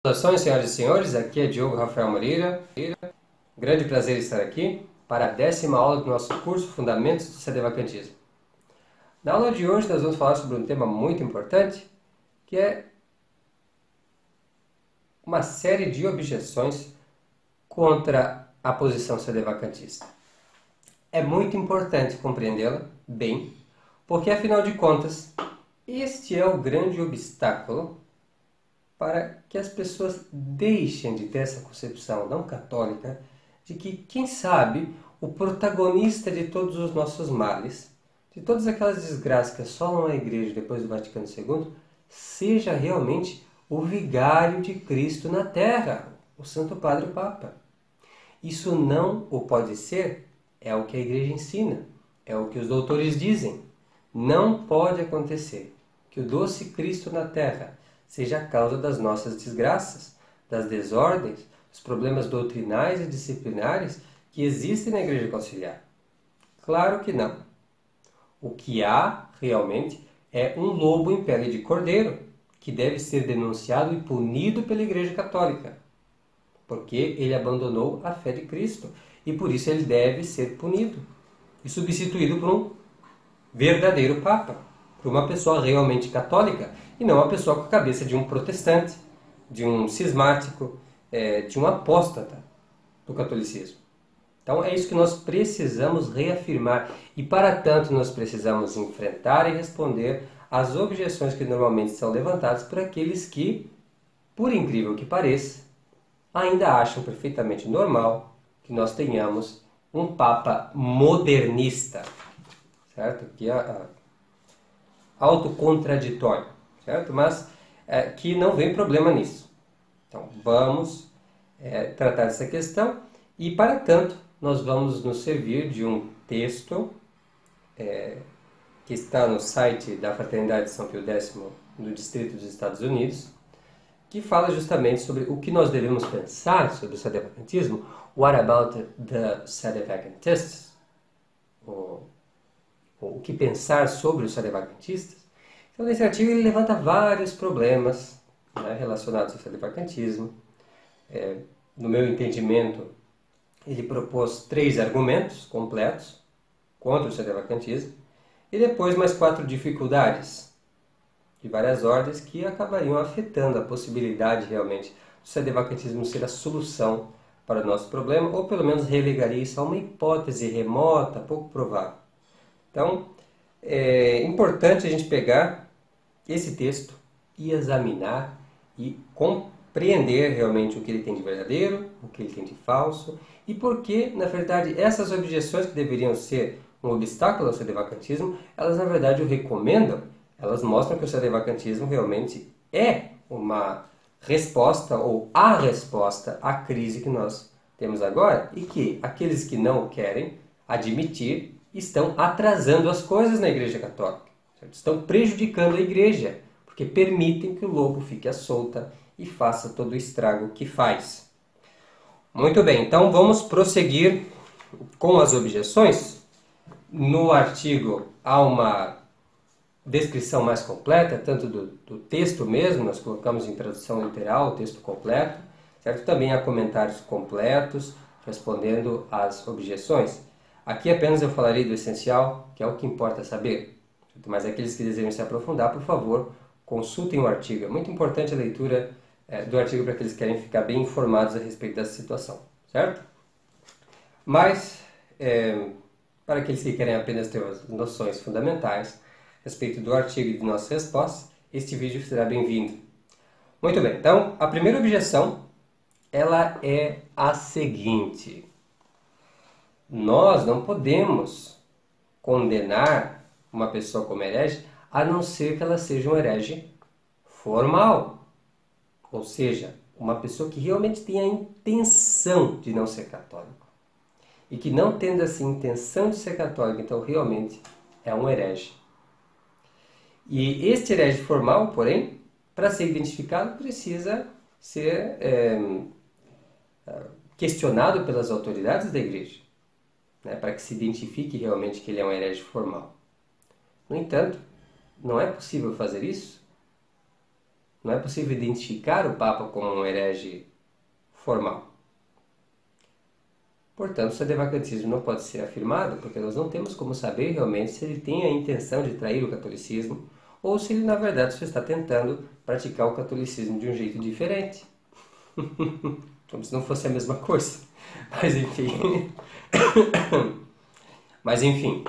Saudações, senhoras e senhores, aqui é Diogo Rafael Moreira. Grande prazer estar aqui para a 10ª aula do nosso curso Fundamentos do Sedevacantismo. Na aula de hoje nós vamos falar sobre um tema muito importante, que é uma série de objeções contra a posição sedevacantista. É muito importante compreendê-la bem, porque afinal de contas, este é o grande obstáculo para que as pessoas deixem de ter essa concepção não católica de que, quem sabe, o protagonista de todos os nossos males, de todas aquelas desgraças que assolam a Igreja depois do Vaticano II, seja realmente o vigário de Cristo na Terra, o Santo Padre Papa. Isso não o pode ser, é o que a Igreja ensina, é o que os doutores dizem. Não pode acontecer que o doce Cristo na Terra seja a causa das nossas desgraças, das desordens, dos problemas doutrinais e disciplinares que existem na Igreja Conciliar. Claro que não. O que há, realmente, é um lobo em pele de cordeiro, que deve ser denunciado e punido pela Igreja Católica, porque ele abandonou a fé de Cristo, e por isso ele deve ser punido e substituído por um verdadeiro Papa, por uma pessoa realmente católica, e não uma pessoa com a cabeça de um protestante, de um cismático, de um apóstata do catolicismo. Então é isso que nós precisamos reafirmar, e para tanto nós precisamos enfrentar e responder às objeções que normalmente são levantadas por aqueles que, por incrível que pareça, ainda acham perfeitamente normal que nós tenhamos um Papa modernista, certo? Que é autocontraditório, certo? Mas que não vem problema nisso. Então, vamos tratar dessa questão e, para tanto, nós vamos nos servir de um texto que está no site da Fraternidade de São Pio X do Distrito dos Estados Unidos, que fala justamente sobre o que nós devemos pensar sobre o sedevacantismo, what about the sedevacantists, o que pensar sobre os sedevacantistas. Então, nesse artigo ele levanta vários problemas, né, relacionados ao sedevacantismo. No meu entendimento, ele propôs 3 argumentos completos contra o sedevacantismo e depois mais 4 dificuldades de várias ordens que acabariam afetando a possibilidade realmente do sedevacantismo ser a solução para o nosso problema, ou pelo menos relegaria isso a uma hipótese remota, pouco provável. Então, é importante a gente pegar esse texto e examinar e compreender realmente o que ele tem de verdadeiro, o que ele tem de falso, e por que, na verdade, essas objeções que deveriam ser um obstáculo ao sedevacantismo, elas na verdade o recomendam, elas mostram que o sedevacantismo realmente é uma resposta ou a resposta à crise que nós temos agora, e que aqueles que não o querem admitir estão atrasando as coisas na Igreja Católica, certo? Estão prejudicando a Igreja, porque permitem que o lobo fique à solta e faça todo o estrago que faz. Muito bem, então vamos prosseguir com as objeções. No artigo há uma descrição mais completa, tanto do texto mesmo, nós colocamos em tradução literal o texto completo, certo? Também há comentários completos respondendo às objeções. Aqui apenas eu falarei do essencial, que é o que importa saber. Mas aqueles que desejam se aprofundar, por favor, consultem o artigo. É muito importante a leitura do artigo para aqueles que querem ficar bem informados a respeito dessa situação, certo? Mas, para aqueles que querem apenas ter as noções fundamentais a respeito do artigo e de nossas respostas, este vídeo será bem-vindo. Muito bem, então, a primeira objeção, ela é a seguinte: nós não podemos condenar uma pessoa como herege, a não ser que ela seja um herege formal. Ou seja, uma pessoa que realmente tenha a intenção de não ser católico. E que não tendo essa intenção de ser católico, então realmente é um herege. E este herege formal, porém, para ser identificado, precisa ser questionado pelas autoridades da Igreja, né, para que se identifique realmente que ele é um herege formal. No entanto, não é possível fazer isso Não é possível identificar o Papa como um herege formal. Portanto, o sedevacantismo não pode ser afirmado porque nós não temos como saber realmente se ele tem a intenção de trair o catolicismo ou se ele, na verdade, só está tentando praticar o catolicismo de um jeito diferente. Como se não fosse a mesma coisa. Mas enfim.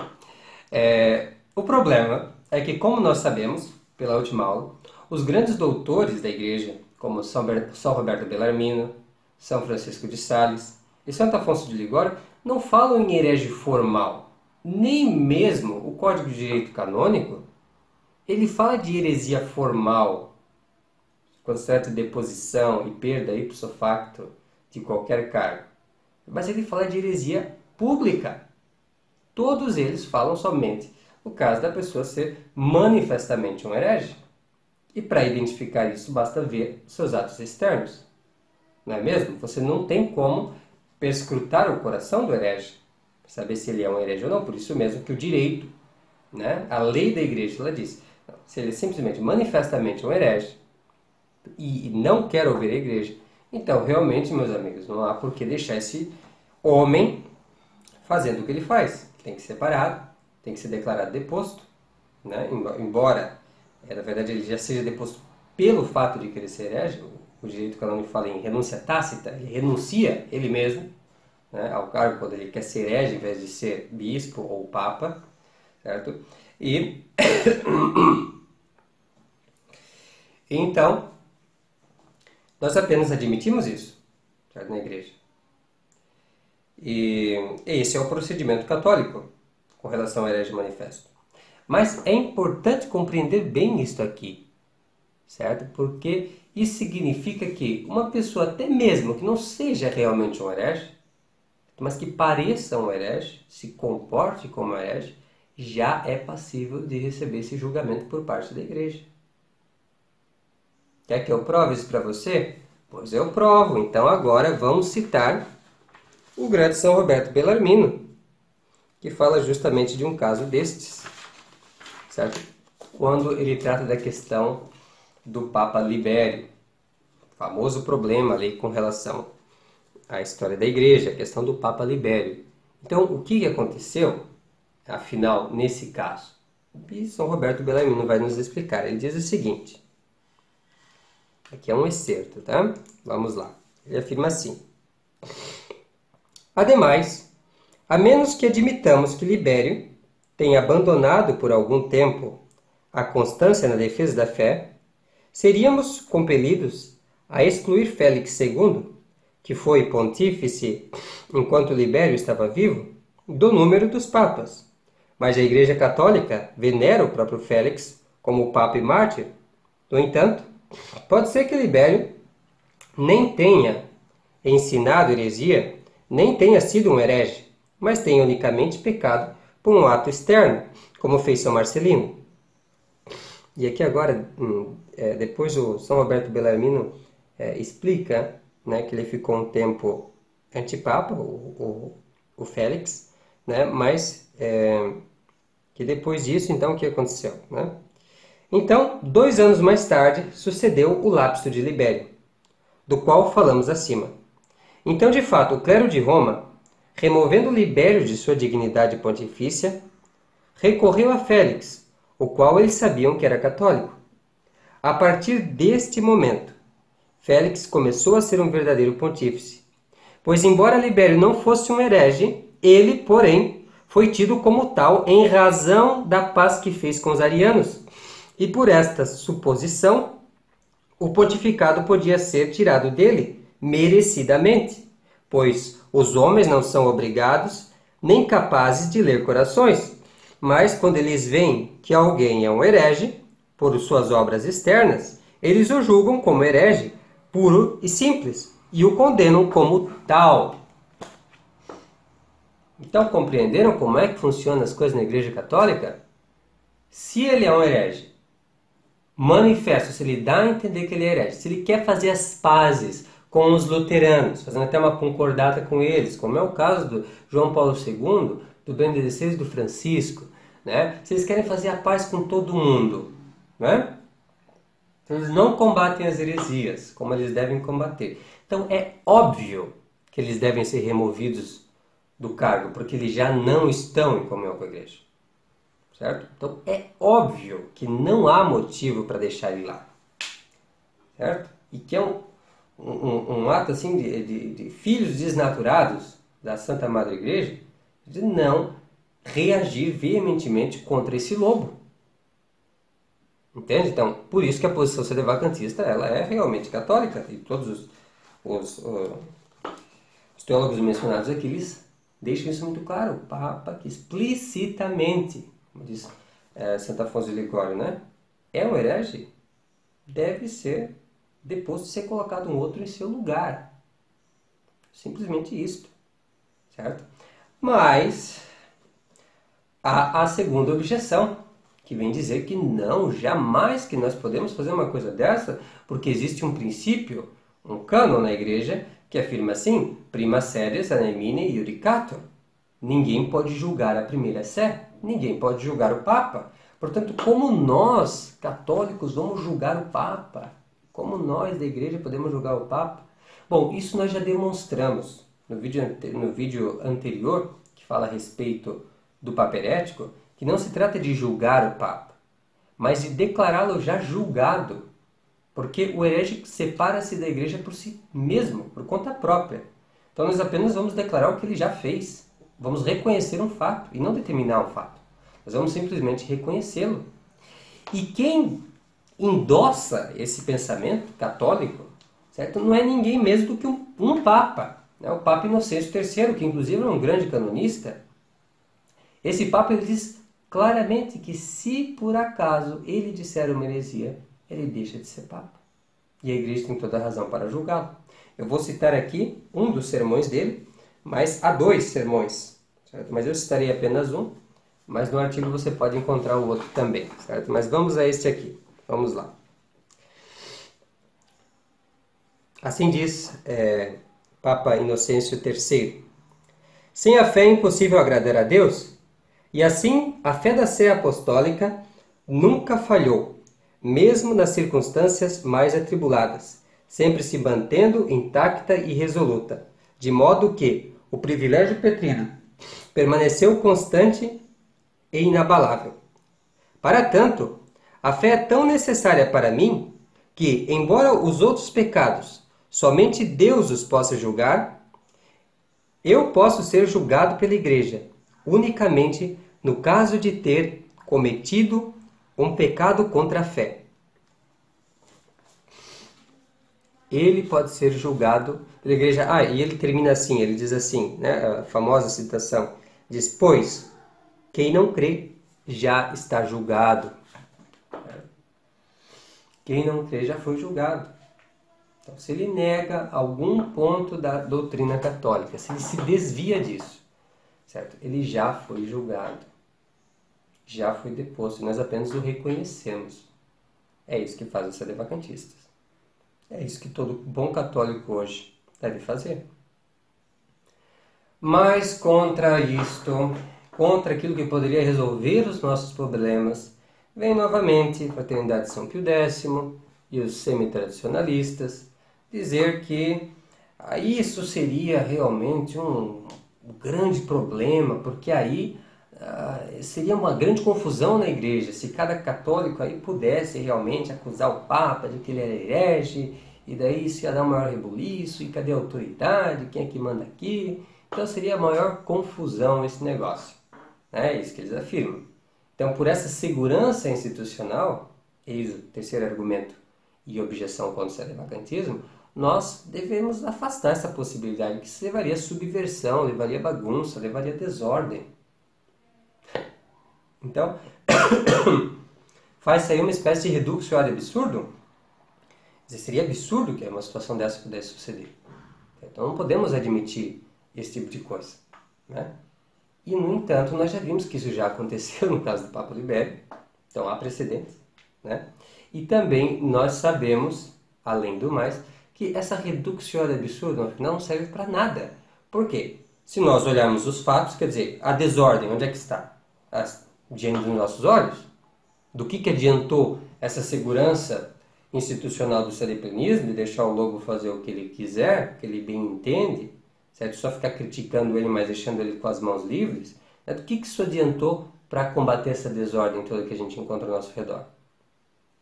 O problema é que, como nós sabemos, pela última aula, os grandes doutores da igreja, como São Roberto Bellarmino, São Francisco de Sales e Santo Afonso de Ligório, não falam em herege formal. Nem mesmo o Código de Direito Canônico, ele fala de heresia formal, quando se trata de deposição e perda ipso facto de qualquer cargo. Mas ele fala de heresia pública. Todos eles falam somente no caso da pessoa ser manifestamente um herege. E para identificar isso, basta ver seus atos externos. Não é mesmo? Você não tem como perscrutar o coração do herege, para saber se ele é um herege ou não. Por isso mesmo que o direito, né, a lei da igreja, ela diz, se ele é simplesmente manifestamente um herege e não quer ouvir a igreja, então realmente, meus amigos, não há por que deixar esse homem fazendo o que ele faz. Tem que ser separado, tem que ser declarado deposto, né? Embora, na verdade, ele já seja deposto pelo fato de querer ser herege. O direito canônico fala em renúncia tácita, ele renuncia ele mesmo, né, ao cargo quando ele quer ser herege em vez de ser bispo ou papa, certo? E então, nós apenas admitimos isso, certo? Na igreja. E esse é o procedimento católico com relação ao herege manifesto. Mas é importante compreender bem isso aqui, certo? Porque isso significa que uma pessoa, até mesmo que não seja realmente um herege, mas que pareça um herege, se comporte como um herege, já é passível de receber esse julgamento por parte da igreja. Quer que eu prove isso para você? Pois eu provo. Então agora vamos citar o grande São Roberto Bellarmino, que fala justamente de um caso destes, certo? Quando ele trata da questão do Papa Libério, famoso problema ali com relação à história da igreja, a questão do Papa Libério. Então, o que aconteceu, afinal, nesse caso? E São Roberto Bellarmino vai nos explicar. Ele diz o seguinte, aqui é um excerto, tá? Vamos lá. Ele afirma assim: ademais, a menos que admitamos que Libério tenha abandonado por algum tempo a constância na defesa da fé, seríamos compelidos a excluir Félix II, que foi pontífice enquanto Libério estava vivo, do número dos papas. Mas a Igreja Católica venera o próprio Félix como papa e mártir. No entanto, pode ser que Libério nem tenha ensinado heresia, nem tenha sido um herege, mas tenha unicamente pecado por um ato externo, como fez São Marcelino. E aqui agora, depois o São Roberto Bellarmino explica, né, que ele ficou um tempo antipapa, o Félix, né, mas que depois disso, então, o que aconteceu? Né? Então, 2 anos mais tarde, sucedeu o lapso de Libério, do qual falamos acima. Então, de fato, o clero de Roma, removendo Libério de sua dignidade pontifícia, recorreu a Félix, o qual eles sabiam que era católico. A partir deste momento, Félix começou a ser um verdadeiro pontífice, pois embora Libério não fosse um herege, ele, porém, foi tido como tal em razão da paz que fez com os arianos, e por esta suposição, o pontificado podia ser tirado dele merecidamente, pois os homens não são obrigados nem capazes de ler corações, mas quando eles veem que alguém é um herege, por suas obras externas, eles o julgam como herege, puro e simples, e o condenam como tal. Então, compreenderam como é que funcionam as coisas na Igreja Católica? Se ele é um herege, manifesto, se ele dá a entender que ele é herege, se ele quer fazer as pazes com os luteranos, fazendo até uma concordata com eles, como é o caso do João Paulo II, do Bento XVI e do Francisco, né? Se eles querem fazer a paz com todo mundo, né? Então, eles não combatem as heresias como eles devem combater. Então é óbvio que eles devem ser removidos do cargo, porque eles já não estão em comunhão com a igreja. Certo? Então é óbvio que não há motivo para deixar ele lá. Certo? E que é um ato assim de filhos desnaturados da Santa Madre Igreja de não reagir veementemente contra esse lobo. Entende? Então, por isso que a posição sedevacantista ela é realmente católica. E todos os teólogos mencionados aqui, eles deixam isso muito claro. O Papa, que explicitamente, como diz Santo Afonso de Ligório, né? É um herege, deve ser deposto de ser colocado um outro em seu lugar. Simplesmente isto. Certo? Mas há a segunda objeção, que vem dizer que não, jamais que nós podemos fazer uma coisa dessa, porque existe um princípio, um cânon na igreja, que afirma assim, prima series anemine iudicator. Ninguém pode julgar a primeira sé, ninguém pode julgar o Papa. Portanto, como nós, católicos, vamos julgar o Papa? Como nós da igreja podemos julgar o Papa? Bom, isso nós já demonstramos no vídeo anterior, que fala a respeito do Papa herético, que não se trata de julgar o Papa, mas de declará-lo já julgado, porque o herege separa-se da igreja por si mesmo, por conta própria. Então nós apenas vamos declarar o que ele já fez, vamos reconhecer um fato e não determinar um fato. Nós vamos simplesmente reconhecê-lo. E quem endossa esse pensamento católico, certo? Não é ninguém mesmo do que um Papa, né? O Papa Inocêncio III, que inclusive é um grande canonista. Esse Papa ele diz claramente que se por acaso ele disser uma heresia, ele deixa de ser Papa. E a igreja tem toda a razão para julgá-lo. Eu vou citar aqui um dos sermões dele, mas há 2 sermões, certo? Mas eu citarei apenas um, mas no artigo você pode encontrar o outro também, certo? Mas vamos a este aqui. Vamos lá. Assim diz Papa Inocêncio III. Sem a fé é impossível agradar a Deus, e assim a fé da Sé Apostólica nunca falhou, mesmo nas circunstâncias mais atribuladas, sempre se mantendo intacta e resoluta, de modo que o privilégio petrino permaneceu constante e inabalável. Para tanto, a fé é tão necessária para mim que, embora os outros pecados somente Deus os possa julgar, eu posso ser julgado pela Igreja, unicamente no caso de ter cometido um pecado contra a fé. Ele pode ser julgado pela Igreja. E ele termina assim, ele diz assim, né, a famosa citação, diz, pois, quem não crê já está julgado. Quem não crê já foi julgado. Então, se ele nega algum ponto da doutrina católica, se ele se desvia disso, certo? Ele já foi julgado, já foi deposto, e nós apenas o reconhecemos. É isso que fazem os sedevacantistas. É isso que todo bom católico hoje deve fazer. Mas contra isto, contra aquilo que poderia resolver os nossos problemas, vem novamente a Fraternidade de São Pio X e os semi-tradicionalistas dizer que isso seria realmente um grande problema, porque aí seria uma grande confusão na igreja, se cada católico aí pudesse realmente acusar o Papa de que ele era herege, e daí isso ia dar um maior rebuliço, e cadê a autoridade, quem é que manda aqui? Então seria a maior confusão esse negócio. É isso que eles afirmam. Então, por essa segurança institucional, eis o terceiro argumento e objeção contra o sedevacantismo, nós devemos afastar essa possibilidade, que isso levaria a subversão, levaria a bagunça, levaria a desordem. Então, faz-se aí uma espécie de reductio ad absurdum. Seria absurdo que uma situação dessa pudesse suceder. Então, não podemos admitir esse tipo de coisa, né? E, no entanto, nós já vimos que isso já aconteceu no caso do Papa Libério. Então, há precedentes, né? E também nós sabemos, além do mais, que essa reductio ad absurdum não serve para nada. Por quê? Se nós olharmos os fatos, quer dizer, a desordem, onde é que está? Diante dos nossos olhos? Do que adiantou essa segurança institucional do sadeplanismo, de deixar o lobo fazer o que ele quiser, o que ele bem entende, certo? Só ficar criticando ele, mas deixando ele com as mãos livres, né? Do que isso adiantou para combater essa desordem toda que a gente encontra ao nosso redor?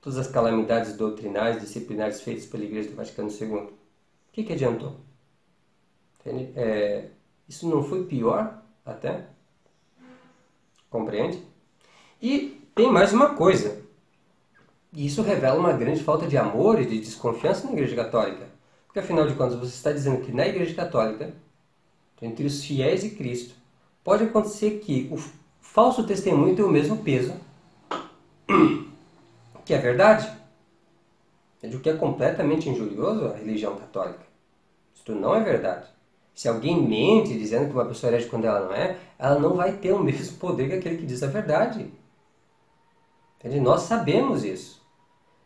Todas as calamidades doutrinais, disciplinares feitas pela Igreja do Vaticano II. O que adiantou? Isso não foi pior até? Compreende? E tem mais uma coisa. E isso revela uma grande falta de amor e de desconfiança na Igreja Católica. Porque, afinal de contas, você está dizendo que na Igreja Católica, entre os fiéis de Cristo, pode acontecer que o falso testemunho tem o mesmo peso que é verdade. O que é completamente injurioso à religião católica. Isso não é verdade. Se alguém mente dizendo que uma pessoa é herege quando ela não vai ter o mesmo poder que aquele que diz a verdade. Entende? Nós sabemos isso.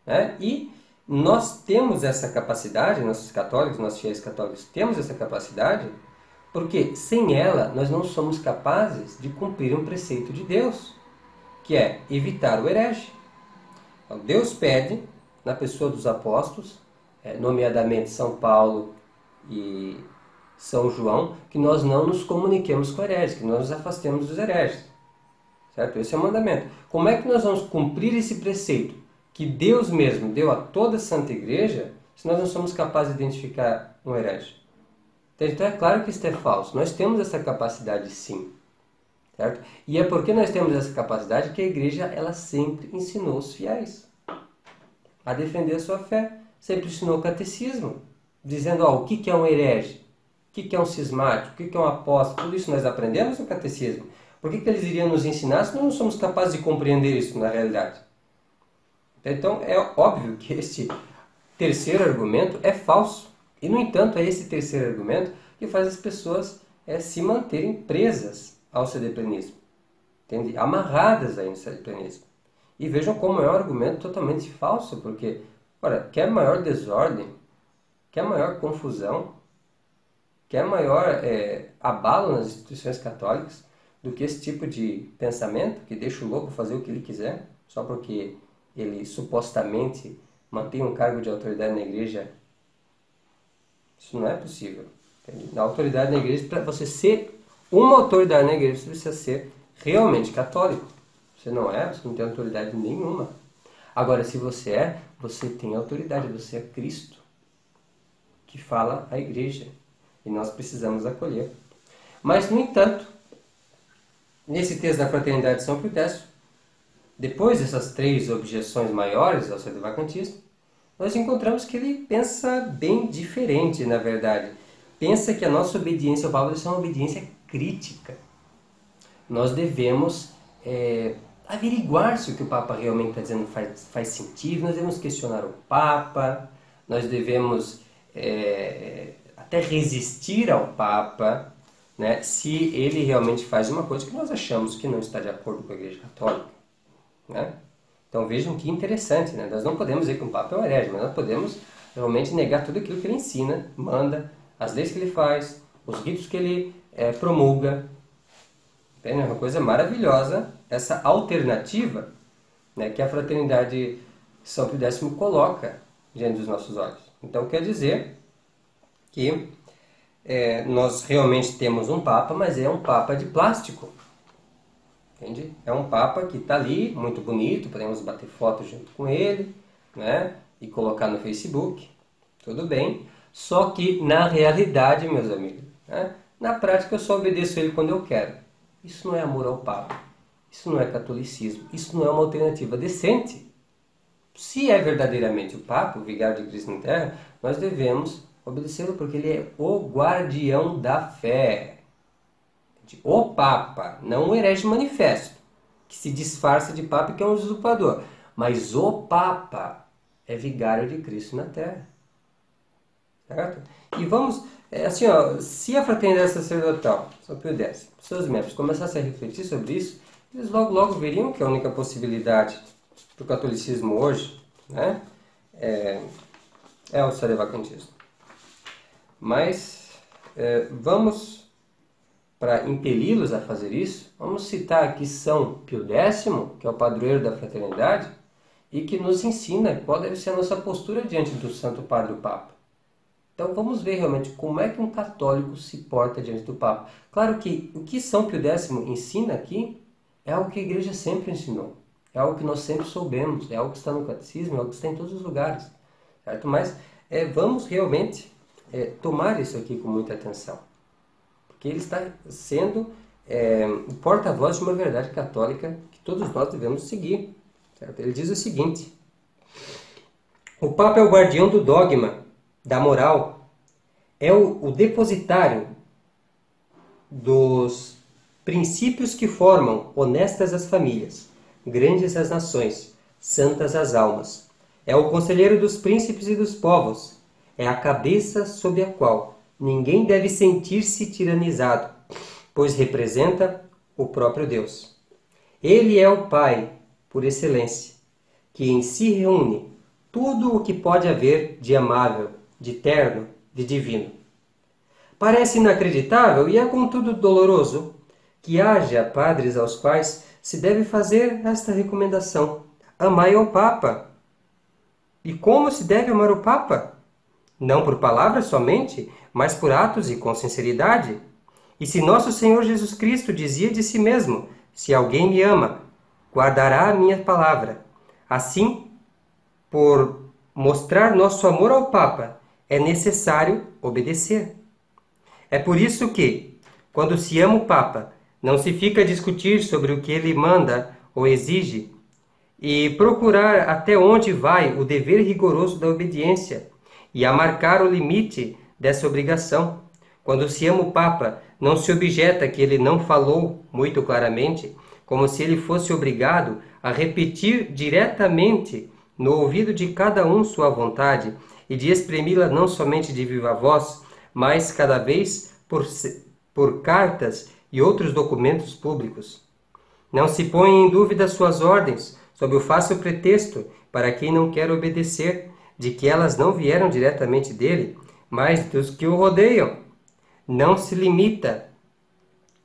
Né? E nós temos essa capacidade, nossos católicos, nossos fiéis católicos, temos essa capacidade, porque sem ela nós não somos capazes de cumprir um preceito de Deus, que é evitar o herege. Então, Deus pede, na pessoa dos apóstolos, nomeadamente São Paulo e São João, que nós não nos comuniquemos com hereges, que nós nos afastemos dos hereges. Certo? Esse é o mandamento. Como é que nós vamos cumprir esse preceito que Deus mesmo deu a toda a Santa Igreja, se nós não somos capazes de identificar um herege? Então é claro que isso é falso. Nós temos essa capacidade sim. Certo? E é porque nós temos essa capacidade que a Igreja ela sempre ensinou os fiéis a defender a sua fé. Sempre ensinou o catecismo, dizendo o que é um herege, o que é um cismático, o que é um apóstolo. Tudo isso nós aprendemos no catecismo. Por que eles iriam nos ensinar se nós não somos capazes de compreender isso na realidade? Então é óbvio que este terceiro argumento é falso. E, no entanto, é esse terceiro argumento que faz as pessoas se manterem presas ao sedeplanismo, entende? Amarradas aí no sedeplanismo. E vejam como é um argumento totalmente falso, porque, ora, quer maior desordem, quer maior confusão, quer maior abalo nas instituições católicas do que esse tipo de pensamento que deixa o louco fazer o que ele quiser, só porque ele supostamente mantém um cargo de autoridade na igreja. Isso não é possível. Entende? Na autoridade na igreja, para você ser uma autoridade na igreja, você precisa ser realmente católico. Você não tem autoridade nenhuma. Agora, se você tem autoridade, você é Cristo, que fala à igreja. E nós precisamos acolher. Mas, no entanto, nesse texto da Fraternidade de São Pio X, depois dessas três objeções maiores ao sedevacantismo, nós encontramos que ele pensa bem diferente, na verdade. Pensa que a nossa obediência ao Papa deve ser uma obediência crítica. Nós devemos averiguar se o que o Papa realmente está dizendo faz sentido, nós devemos questionar o Papa, nós devemos até resistir ao Papa, né, se ele realmente faz uma coisa que nós achamos que não está de acordo com a Igreja Católica. Né? Então vejam que interessante, né? Nós não podemos dizer que um Papa é um herege, mas nós podemos realmente negar tudo aquilo que ele ensina, manda, as leis que ele faz, os ritos que ele promulga. É uma coisa maravilhosa essa alternativa, né, que a Fraternidade São Pio X coloca diante dos nossos olhos. Então quer dizer que nós realmente temos um Papa, mas é um Papa de plástico. Entende? É um Papa que está ali, muito bonito, podemos bater foto junto com ele, né, e colocar no Facebook, tudo bem. Só que na realidade, meus amigos, né, na prática eu só obedeço ele quando eu quero. Isso não é amor ao Papa, isso não é catolicismo, isso não é uma alternativa decente. Se é verdadeiramente o Papa, o vigário de Cristo na Terra, nós devemos obedecê-lo porque ele é o guardião da fé. O Papa, não o herege manifesto, que se disfarça de Papa e que é um usurpador. Mas o Papa é vigário de Cristo na Terra. Certo? E vamos, se a Fraternidade Sacerdotal, São Pio X, seus membros começassem a refletir sobre isso, eles logo veriam que a única possibilidade do catolicismo hoje, né, é o sedevacantismo. Mas vamos, para impeli-los a fazer isso, vamos citar aqui São Pio X, que é o padroeiro da fraternidade, e que nos ensina qual deve ser a nossa postura diante do Santo Padre o Papa. Então vamos ver realmente como é que um católico se porta diante do Papa. Claro que o que São Pio X ensina aqui é algo que a Igreja sempre ensinou. É algo que nós sempre soubemos, é algo que está no catecismo, é algo que está em todos os lugares. Certo? Mas vamos realmente tomar isso aqui com muita atenção. Porque ele está sendo o porta-voz de uma verdade católica que todos nós devemos seguir. Certo? Ele diz o seguinte: o Papa é o guardião do dogma, da moral, é o depositário dos princípios que formam honestas as famílias, grandes as nações, santas as almas. É o conselheiro dos príncipes e dos povos. É a cabeça sob a qual ninguém deve sentir-se tiranizado, pois representa o próprio Deus. Ele é o Pai, por excelência, que em si reúne tudo o que pode haver de amável, de terno, de divino. Parece inacreditável e é contudo doloroso que haja padres aos quais se deve fazer esta recomendação: amai ao Papa. E como se deve amar o Papa? Não por palavras somente, mas por atos e com sinceridade. E se nosso Senhor Jesus Cristo dizia de si mesmo: se alguém me ama, guardará a minha palavra. Assim, por mostrar nosso amor ao Papa, é necessário obedecer. É por isso que, quando se ama o Papa, não se fica a discutir sobre o que ele manda ou exige e procurar até onde vai o dever rigoroso da obediência e a marcar o limite dessa obrigação. Quando se ama o Papa, não se objeta que ele não falou muito claramente, como se ele fosse obrigado a repetir diretamente no ouvido de cada um sua vontade e de exprimi-la não somente de viva voz, mas cada vez por cartas e outros documentos públicos. Não se põe em dúvida suas ordens, sob o fácil pretexto, para quem não quer obedecer, de que elas não vieram diretamente dele, mas dos que o rodeiam. Não se limita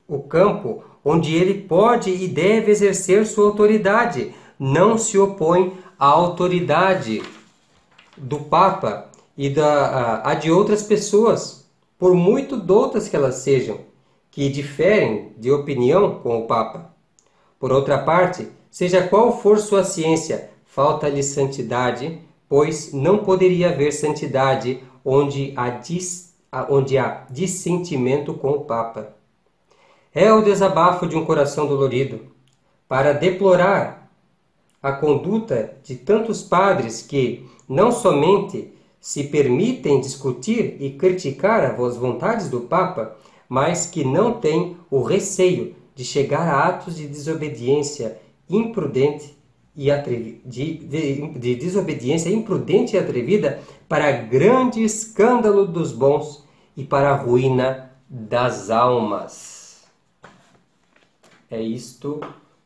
o campo onde ele pode e deve exercer sua autoridade. Não se opõe à autoridade do Papa e a de outras pessoas, por muito doutas que elas sejam, que diferem de opinião com o Papa. Por outra parte, seja qual for sua ciência, falta-lhe santidade, pois não poderia haver santidade onde há dissentimento com o Papa. É o desabafo de um coração dolorido, para deplorar a conduta de tantos padres que não somente se permitem discutir e criticar as vontades do Papa, mas que não têm o receio de chegar a atos de desobediência imprudente e de desobediência imprudente e atrevida para grande escândalo dos bons e para a ruína das almas. É isto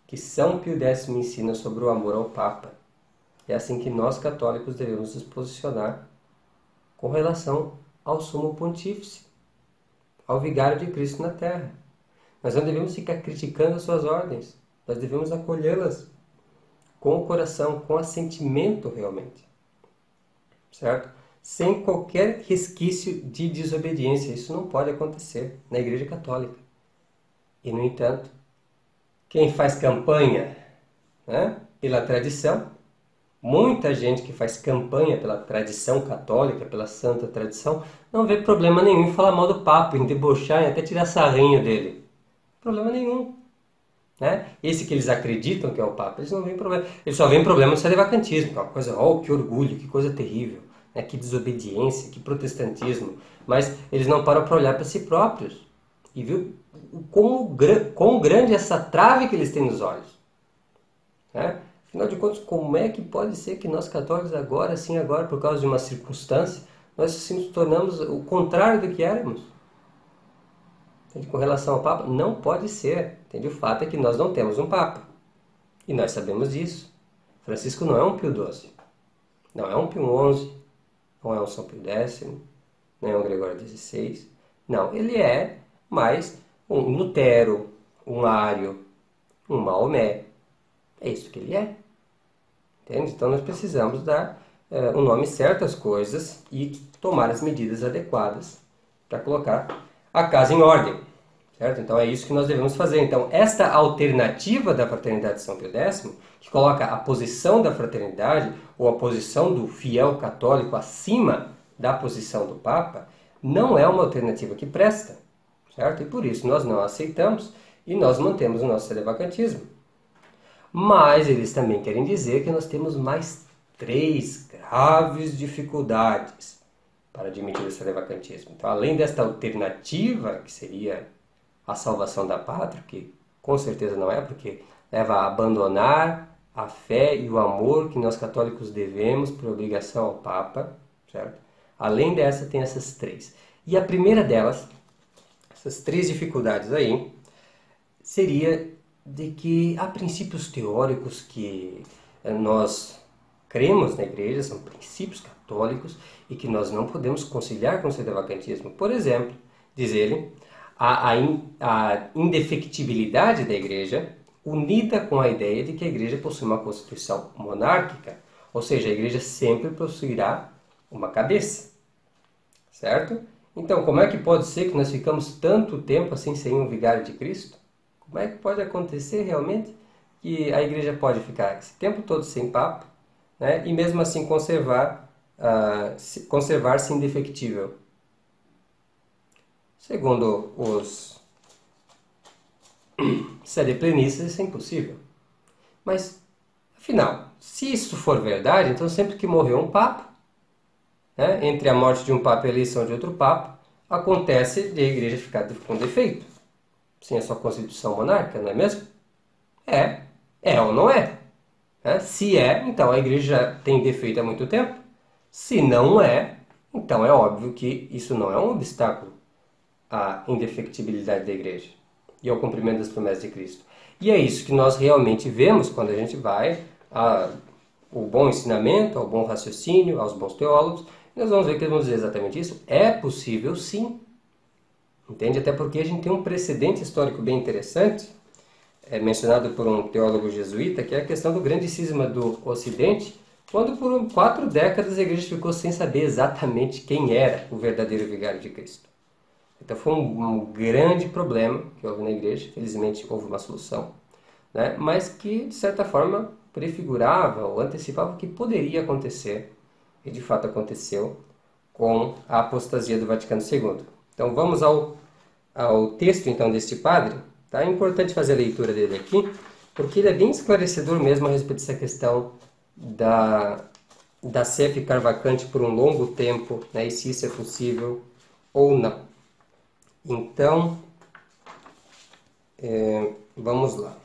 que São Pio X ensina sobre o amor ao Papa. É assim que nós católicos devemos nos posicionar com relação ao Sumo Pontífice, ao Vigário de Cristo na Terra. Nós não devemos ficar criticando as suas ordens, nós devemos acolhê-las com o coração, com assentimento realmente, certo? Sem qualquer resquício de desobediência. Isso não pode acontecer na Igreja Católica. E, no entanto, quem faz campanha, né, pela tradição, muita gente que faz campanha pela tradição católica, pela santa tradição, não vê problema nenhum em falar mal do Papa, em debochar, em até tirar sarrinho dele. Problema nenhum. Né? Esse que eles acreditam que é o Papa, eles não veem problema. Eles só veem problema no sedevacantismo, que é uma coisa, que orgulho, que coisa terrível, né? Que desobediência, que protestantismo. Mas eles não param para olhar para si próprios e viu quão grande é essa trave que eles têm nos olhos. Né? Afinal de contas, como é que pode ser que nós católicos agora, por causa de uma circunstância, nós assim, nos tornamos o contrário do que éramos? Entende? Com relação ao Papa, não pode ser. Entende? O fato é que nós não temos um Papa. E nós sabemos disso. Francisco não é um Pio XII. Não é um Pio XI. Não é um São Pio X. Não é um Gregório XVI. Não, ele é mais um Lutero, um Ário, um Maomé. É isso que ele é. Entende? Então nós precisamos dar o nome certo às coisas e tomar as medidas adequadas para colocar a casa em ordem. Certo? Então é isso que nós devemos fazer. Então esta alternativa da Fraternidade de São Pio X, que coloca a posição da fraternidade ou a posição do fiel católico acima da posição do Papa, não é uma alternativa que presta. Certo? E por isso nós não aceitamos e nós mantemos o nosso sedevacantismo. Mas eles também querem dizer que nós temos mais 3 graves dificuldades para admitir o sedevacantismo. Então, além desta alternativa, que seria a salvação da pátria, que com certeza não é, porque leva a abandonar a fé e o amor que nós católicos devemos por obrigação ao Papa, certo? Além dessa, tem essas 3. E a primeira delas, essas 3 dificuldades aí, seria de que há princípios teóricos que nós cremos na igreja, são princípios católicos, e que nós não podemos conciliar com o sedevacantismo. Por exemplo, diz ele, a indefectibilidade da igreja unida com a ideia de que a igreja possui uma constituição monárquica, ou seja, a igreja sempre possuirá uma cabeça, certo? Então, como é que pode ser que nós ficamos tanto tempo assim sem um vigário de Cristo? Como é que pode acontecer realmente que a igreja pode ficar esse tempo todo sem papa, né, e mesmo assim conservar-se indefectível? Segundo os sedeplenistas, isso é impossível. Mas, afinal, se isso for verdade, então sempre que morreu um papa, né, entre a morte de um papa e a eleição de outro papa, acontece de a igreja ficar com defeito. Sem a sua constituição monárquica, não é mesmo? É ou não é? Se é, então a igreja já tem defeito há muito tempo. Se não é, então é óbvio que isso não é um obstáculo à indefectibilidade da igreja e ao cumprimento das promessas de Cristo. E é isso que nós realmente vemos quando a gente vai ao bom ensinamento, ao bom raciocínio, aos bons teólogos. Nós vamos ver que eles vão dizer exatamente isso. É possível, sim. Entende? Até porque a gente tem um precedente histórico bem interessante, mencionado por um teólogo jesuíta, que é a questão do grande cisma do Ocidente, quando por 4 décadas a igreja ficou sem saber exatamente quem era o verdadeiro vigário de Cristo. Então foi um grande problema que houve na igreja. Felizmente houve uma solução, né? Mas que de certa forma prefigurava ou antecipava o que poderia acontecer, e de fato aconteceu com a apostasia do Vaticano II. Então vamos ao texto então deste padre. Tá? É importante fazer a leitura dele aqui, porque ele é bem esclarecedor mesmo a respeito dessa questão da sé ficar vacante por um longo tempo, né? E se isso é possível ou não. Então, vamos lá.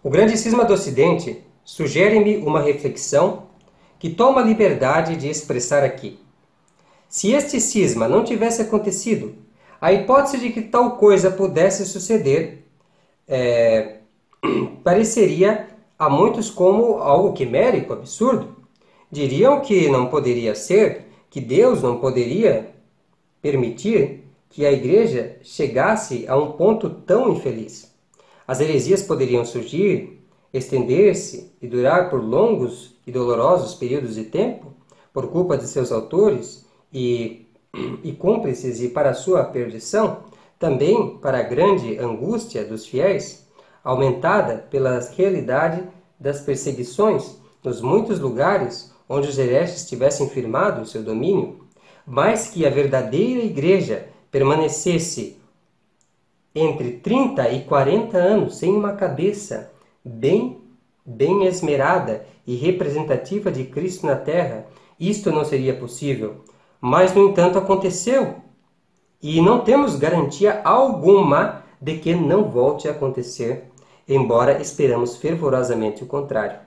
O grande cisma do Ocidente sugere-me uma reflexão que tomo a liberdade de expressar aqui. Se este cisma não tivesse acontecido, a hipótese de que tal coisa pudesse suceder pareceria a muitos como algo quimérico, absurdo. Diriam que não poderia ser, que Deus não poderia permitir que a igreja chegasse a um ponto tão infeliz. As heresias poderiam surgir, estender-se e durar por longos e dolorosos períodos de tempo, por culpa de seus autores e cúmplices, e para sua perdição, também para a grande angústia dos fiéis, aumentada pela realidade das perseguições nos muitos lugares onde os hereges tivessem firmado o seu domínio, mas que a verdadeira igreja permanecesse entre 30 e 40 anos sem uma cabeça bem esmerada e representativa de Cristo na terra, isto não seria possível. Mas, no entanto, aconteceu. E não temos garantia alguma de que não volte a acontecer, embora esperamos fervorosamente o contrário.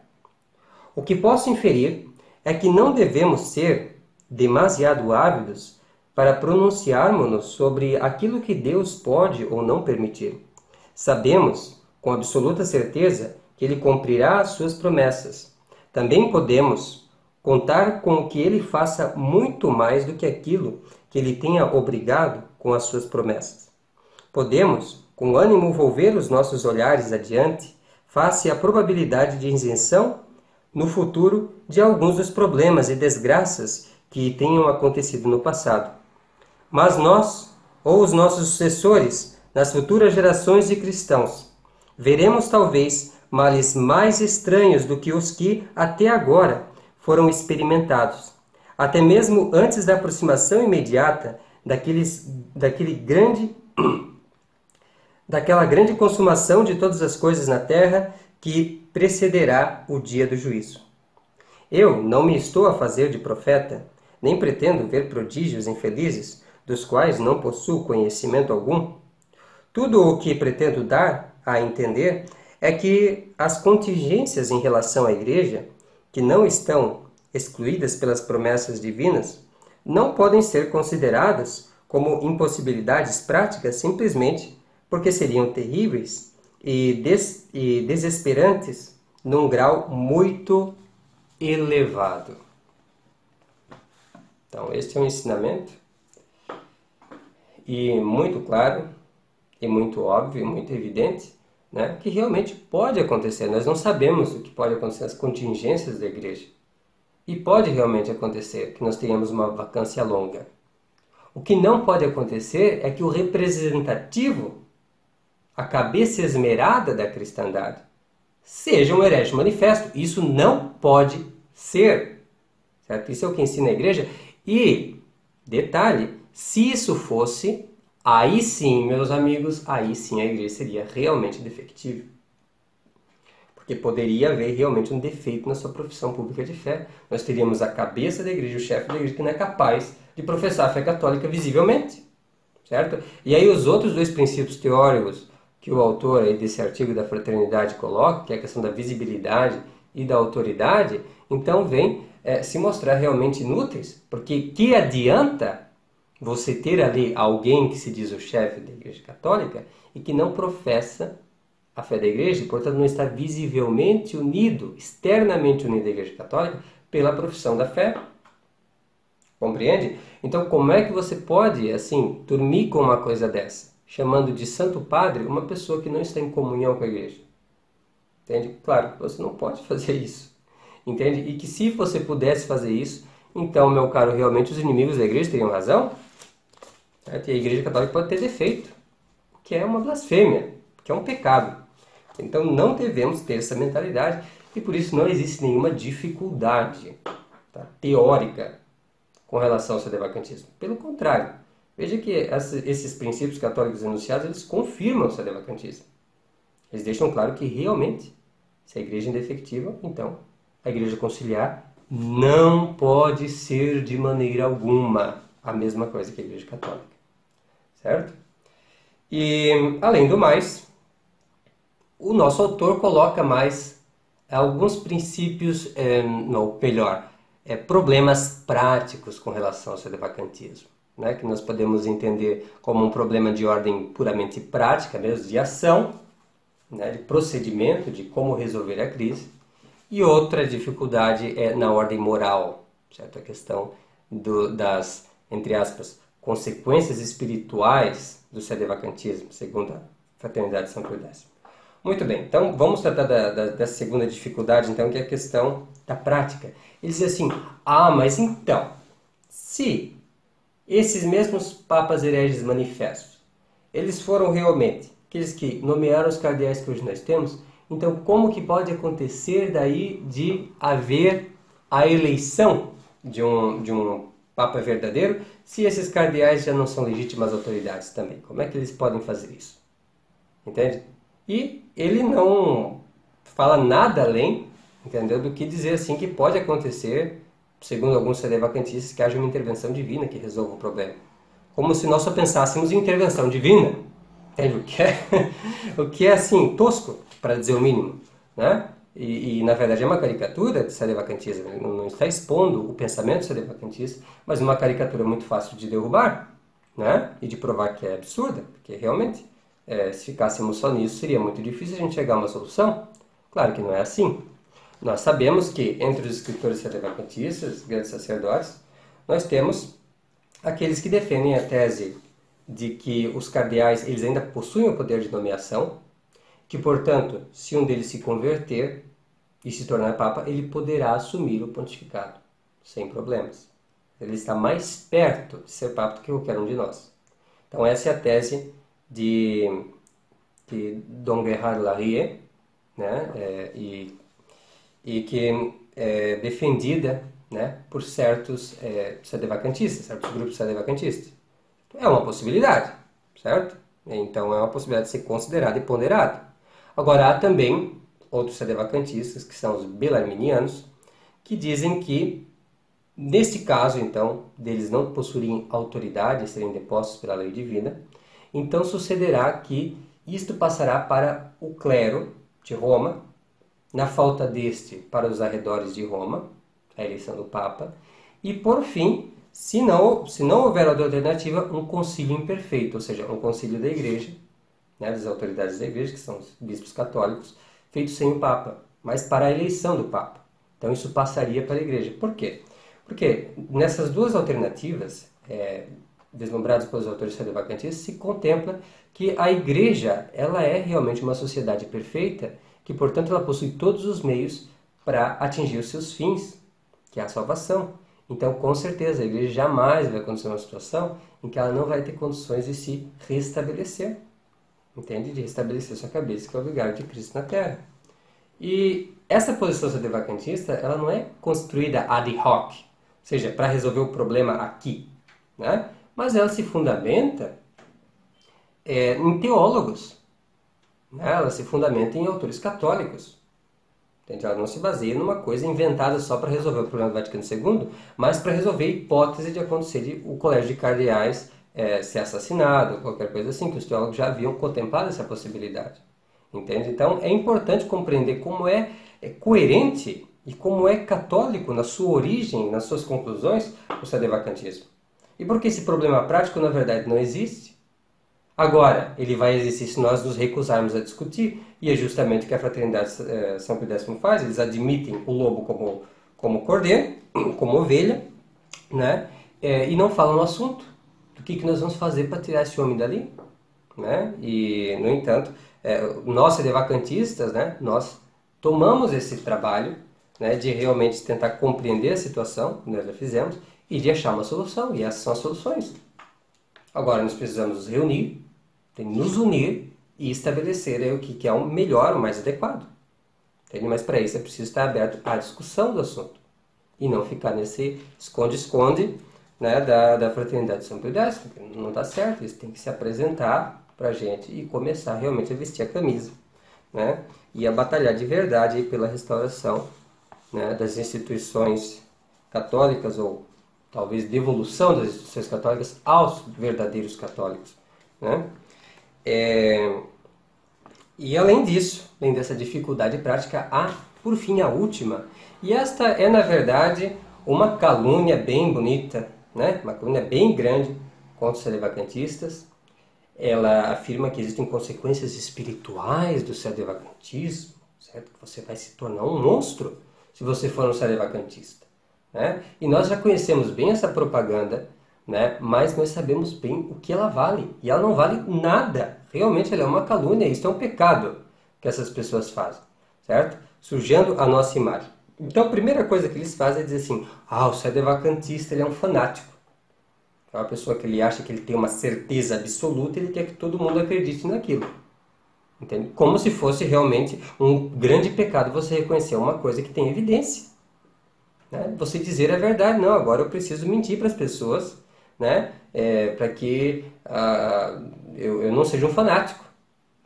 O que posso inferir é que não devemos ser demasiado ávidos para pronunciarmos-nos sobre aquilo que Deus pode ou não permitir. Sabemos, com absoluta certeza, que Ele cumprirá as suas promessas. Também podemos contar com que Ele faça muito mais do que aquilo que Ele tenha obrigado com as suas promessas. Podemos, com ânimo volver os nossos olhares adiante, face à probabilidade de isenção no futuro de alguns dos problemas e desgraças que tenham acontecido no passado. Mas nós, ou os nossos sucessores, nas futuras gerações de cristãos, veremos talvez males mais estranhos do que os que, até agora, foram experimentados, até mesmo antes da aproximação imediata daquela grande consumação de todas as coisas na terra que precederá o dia do juízo. Eu não me estou a fazer de profeta, nem pretendo ver prodígios infelizes, dos quais não possuo conhecimento algum. Tudo o que pretendo dar a entender é que as contingências em relação à Igreja, que não estão excluídas pelas promessas divinas, não podem ser consideradas como impossibilidades práticas simplesmente porque seriam terríveis e desesperantes num grau muito elevado. Então, este é um ensinamento e muito claro, e muito óbvio, e muito evidente, né, que realmente pode acontecer. Nós não sabemos o que pode acontecer, as contingências da igreja. E pode realmente acontecer que nós tenhamos uma vacância longa. O que não pode acontecer é que o representativo, a cabeça esmerada da cristandade, seja um herege manifesto. Isso não pode ser. Certo? Isso é o que ensina a igreja. E, detalhe, se isso fosse, aí sim, meus amigos, aí sim a igreja seria realmente defectível. Porque poderia haver realmente um defeito na sua profissão pública de fé. Nós teríamos a cabeça da igreja, o chefe da igreja, que não é capaz de professar a fé católica visivelmente. Certo? E aí os outros dois princípios teóricos que o autor aí desse artigo da fraternidade coloca, que é a questão da visibilidade e da autoridade, então vem se mostrar realmente inúteis. Porque que adianta você ter ali alguém que se diz o chefe da igreja católica e que não professa a fé da igreja, e portanto não está visivelmente unido, externamente unido à igreja católica pela profissão da fé. Compreende? Então como é que você pode, assim, dormir com uma coisa dessa? Chamando de santo padre uma pessoa que não está em comunhão com a igreja. Entende? Claro que você não pode fazer isso. Entende? E que se você pudesse fazer isso, então, meu caro, realmente os inimigos da igreja teriam razão. Certo? E a igreja católica pode ter defeito, que é uma blasfêmia, que é um pecado. Então não devemos ter essa mentalidade e por isso não existe nenhuma dificuldade, tá, teórica com relação ao sedevacantismo. Pelo contrário, veja que esses princípios católicos enunciados, eles confirmam o sedevacantismo. Eles deixam claro que realmente, se a igreja é indefectível, então a igreja conciliar não pode ser de maneira alguma a mesma coisa que a igreja católica. Certo? E, além do mais, o nosso autor coloca mais alguns princípios, ou melhor, problemas práticos com relação ao sedevacantismo, né? Que nós podemos entender como um problema de ordem puramente prática, mesmo de ação, né? De procedimento, de como resolver a crise, e outra dificuldade é na ordem moral, certo? A questão das, entre aspas, consequências espirituais do sedevacantismo, segundo a Fraternidade de São Pio X. Muito bem, então vamos tratar da segunda dificuldade, então, que é a questão da prática. Ele diz assim, mas então, se esses mesmos papas hereges manifestos, eles foram realmente aqueles que nomearam os cardeais que hoje nós temos, então como que pode acontecer daí de haver a eleição de um papa verdadeiro, se esses cardeais já não são legítimas autoridades também? Como é que eles podem fazer isso? Entende? E ele não fala nada além, entendeu, do que dizer assim que pode acontecer, segundo alguns sedevacantistas, que haja uma intervenção divina que resolva o problema. Como se nós só pensássemos em intervenção divina. Entende? O que é assim, tosco, para dizer o mínimo, né? E na verdade é uma caricatura de sedevacantismo. Ele não está expondo o pensamento sedevacantista, mas uma caricatura muito fácil de derrubar, né? E de provar que é absurda, porque realmente, se ficássemos só nisso, seria muito difícil a gente chegar a uma solução. Claro que não é assim. Nós sabemos que entre os escritores sedevacantistas, grandes sacerdotes, nós temos aqueles que defendem a tese de que os cardeais eles ainda possuem o poder de nomeação, que, portanto, se um deles se converter e se tornar Papa, ele poderá assumir o pontificado, sem problemas. Ele está mais perto de ser Papa do que qualquer um de nós. Então essa é a tese de Dom Gerhard Larrier, né? E que é defendida, né, por certos sedevacantistas, certos grupos sedevacantistas. É uma possibilidade, certo? Então é uma possibilidade de ser considerada e ponderada. Agora há também outros sedevacantistas, que são os belarminianos, que dizem que, neste caso, então, deles não possuírem autoridade, serem depostos pela lei divina, então sucederá que isto passará para o clero de Roma, na falta deste para os arredores de Roma, a eleição do Papa, e por fim, se não houver outra alternativa, um concílio imperfeito, ou seja, um concílio da Igreja, né, das autoridades da Igreja, que são os bispos católicos, feito sem o Papa, mas para a eleição do Papa. Então isso passaria para a Igreja. Por quê? Porque nessas duas alternativas, vislumbradas pelos autores sedevacantistas, se contempla que a Igreja ela é realmente uma sociedade perfeita, que, portanto, ela possui todos os meios para atingir os seus fins, que é a salvação. Então, com certeza, a Igreja jamais vai acontecer uma situação em que ela não vai ter condições de se restabelecer, entende? De restabelecer sua cabeça, que é o vigário de Cristo na Terra. E essa posição sedevacantista, ela não é construída ad hoc, ou seja, para resolver o problema aqui, né? Mas ela se fundamenta em teólogos, né? Ela se fundamenta em autores católicos. Entende? Ela não se baseia numa coisa inventada só para resolver o problema do Vaticano II, mas para resolver a hipótese de acontecer o colégio de cardeais ser assassinado, qualquer coisa assim, que os teólogos já haviam contemplado essa possibilidade. Entende? Então é importante compreender como é coerente e como é católico na sua origem, nas suas conclusões, o sedevacantismo. E por que esse problema prático, na verdade, não existe? Agora, ele vai existir se nós nos recusarmos a discutir, e é justamente o que a Fraternidade São Pio X faz. Eles admitem o lobo como cordeiro, como ovelha, né? E não falam no assunto. Do que nós vamos fazer para tirar esse homem dali? Né? E, no entanto, nós sedevacantistas, né, nós tomamos esse trabalho, né, de realmente tentar compreender a situação, que nós já fizemos, e de achar uma solução, e essas são as soluções. Agora nós precisamos nos reunir, nos unir e estabelecer o que é o melhor, o mais adequado. Entende? Mas para isso é preciso estar aberto à discussão do assunto e não ficar nesse esconde-esconde, né, da Fraternidade São Pio X, porque não está certo. Eles têm que se apresentar para a gente e começar realmente a vestir a camisa, né, e a batalhar de verdade aí pela restauração, né, das instituições católicas, ou talvez devolução das instituições católicas aos verdadeiros católicos, né? E além disso, além dessa dificuldade prática, há, por fim, a última. E esta é, na verdade, uma calúnia bem bonita, né? Uma calúnia bem grande contra os sedevacantistas. Ela afirma que existem consequências espirituais do sedevacantismo, certo? Que você vai se tornar um monstro se você for um sedevacantista, né? E nós já conhecemos bem essa propaganda, né? Mas nós sabemos bem o que ela vale. E ela não vale nada. Realmente ela é uma calúnia. Isso é um pecado que essas pessoas fazem, certo? Sujando a nossa imagem. Então a primeira coisa que eles fazem é dizer assim: o sedevacantista ele é um fanático. É uma pessoa que ele acha que ele tem uma certeza absoluta e ele quer que todo mundo acredite naquilo. Entende? Como se fosse realmente um grande pecado você reconhecer uma coisa que tem evidência. Né? Você dizer a verdade. Não, agora eu preciso mentir para as pessoas, né? Para que eu não seja um fanático.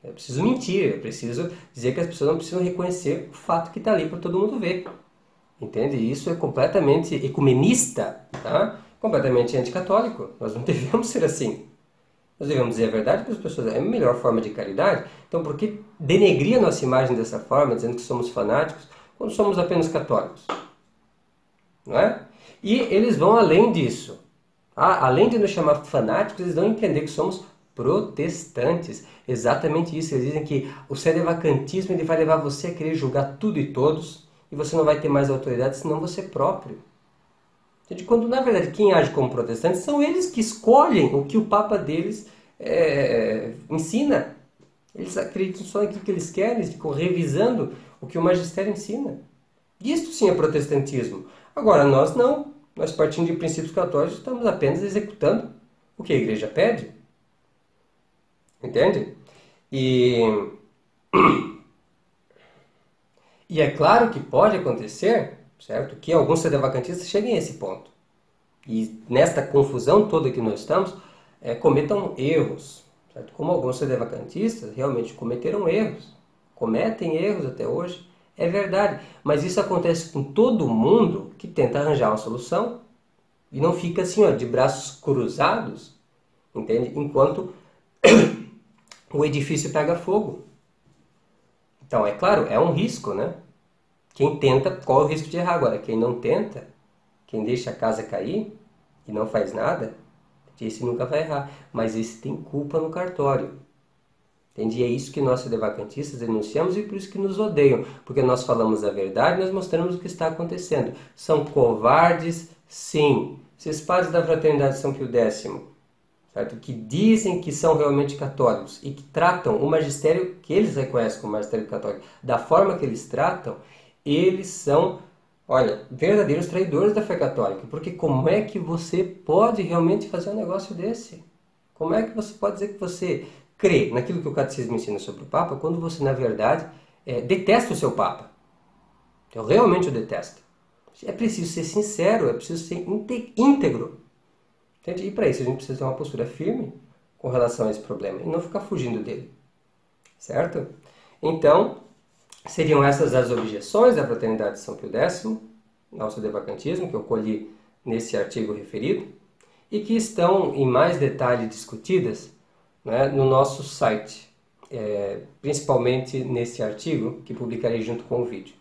Eu preciso mentir, eu preciso dizer que as pessoas não precisam reconhecer o fato que está ali para todo mundo ver. Entende? Isso é completamente ecumenista, tá? Completamente anticatólico. Nós não devemos ser assim. Nós devemos dizer a verdade para as pessoas. É a melhor forma de caridade. Então, por que denegrir a nossa imagem dessa forma, dizendo que somos fanáticos, quando somos apenas católicos? Não é? E eles vão além disso. Além de nos chamar fanáticos, eles vão entender que somos protestantes. Exatamente isso. Eles dizem que o sedevacantismo ele vai levar você a querer julgar tudo e todos, e você não vai ter mais autoridade senão você próprio. Entende? Quando, na verdade, quem age como protestantes são eles que escolhem o que o Papa deles ensina. Eles acreditam só naquilo que eles querem, eles ficam revisando o que o magistério ensina. Isto sim é protestantismo. Agora, nós não. Nós, partindo de princípios católicos, estamos apenas executando o que a igreja pede. Entende? E é claro que pode acontecer, certo? Que alguns sedevacantistas cheguem a esse ponto. E nesta confusão toda que nós estamos, cometam erros. Certo? Como alguns sedevacantistas realmente cometeram erros. Cometem erros até hoje. É verdade. Mas isso acontece com todo mundo que tenta arranjar uma solução. E não fica assim, ó, de braços cruzados, entende? Enquanto o edifício pega fogo. Então, é claro, é um risco, né? Quem tenta, corre o risco de errar. Agora, quem não tenta, quem deixa a casa cair e não faz nada, esse nunca vai errar. Mas esse tem culpa no cartório. Entende? E é isso que nós, sedevacantistas, denunciamos e por isso que nos odeiam. Porque nós falamos a verdade, nós mostramos o que está acontecendo. São covardes, sim. Esses padres da Fraternidade de São Pio X, certo? Que dizem que são realmente católicos e que tratam o magistério que eles reconhecem como magistério católico da forma que eles tratam, eles são, olha, verdadeiros traidores da fé católica. Porque como é que você pode realmente fazer um negócio desse? Como é que você pode dizer que você crê naquilo que o catecismo ensina sobre o Papa quando você, na verdade, detesta o seu Papa? Eu realmente o detesto. É preciso ser sincero, é preciso ser íntegro. Entende? E para isso a gente precisa ter uma postura firme com relação a esse problema e não ficar fugindo dele. Certo? Então, seriam essas as objeções da Fraternidade de São Pio X, ao sedevacantismo, que eu colhi nesse artigo referido, e que estão em mais detalhe discutidas, né, no nosso site, principalmente nesse artigo que publicarei junto com o vídeo.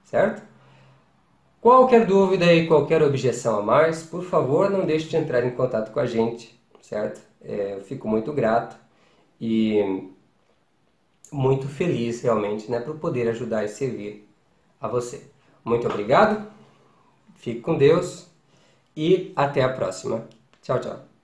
Certo? Qualquer dúvida e qualquer objeção a mais, por favor, não deixe de entrar em contato com a gente, certo? Eu fico muito grato e muito feliz realmente, né, por poder ajudar e servir a você. Muito obrigado, fique com Deus e até a próxima. Tchau, tchau.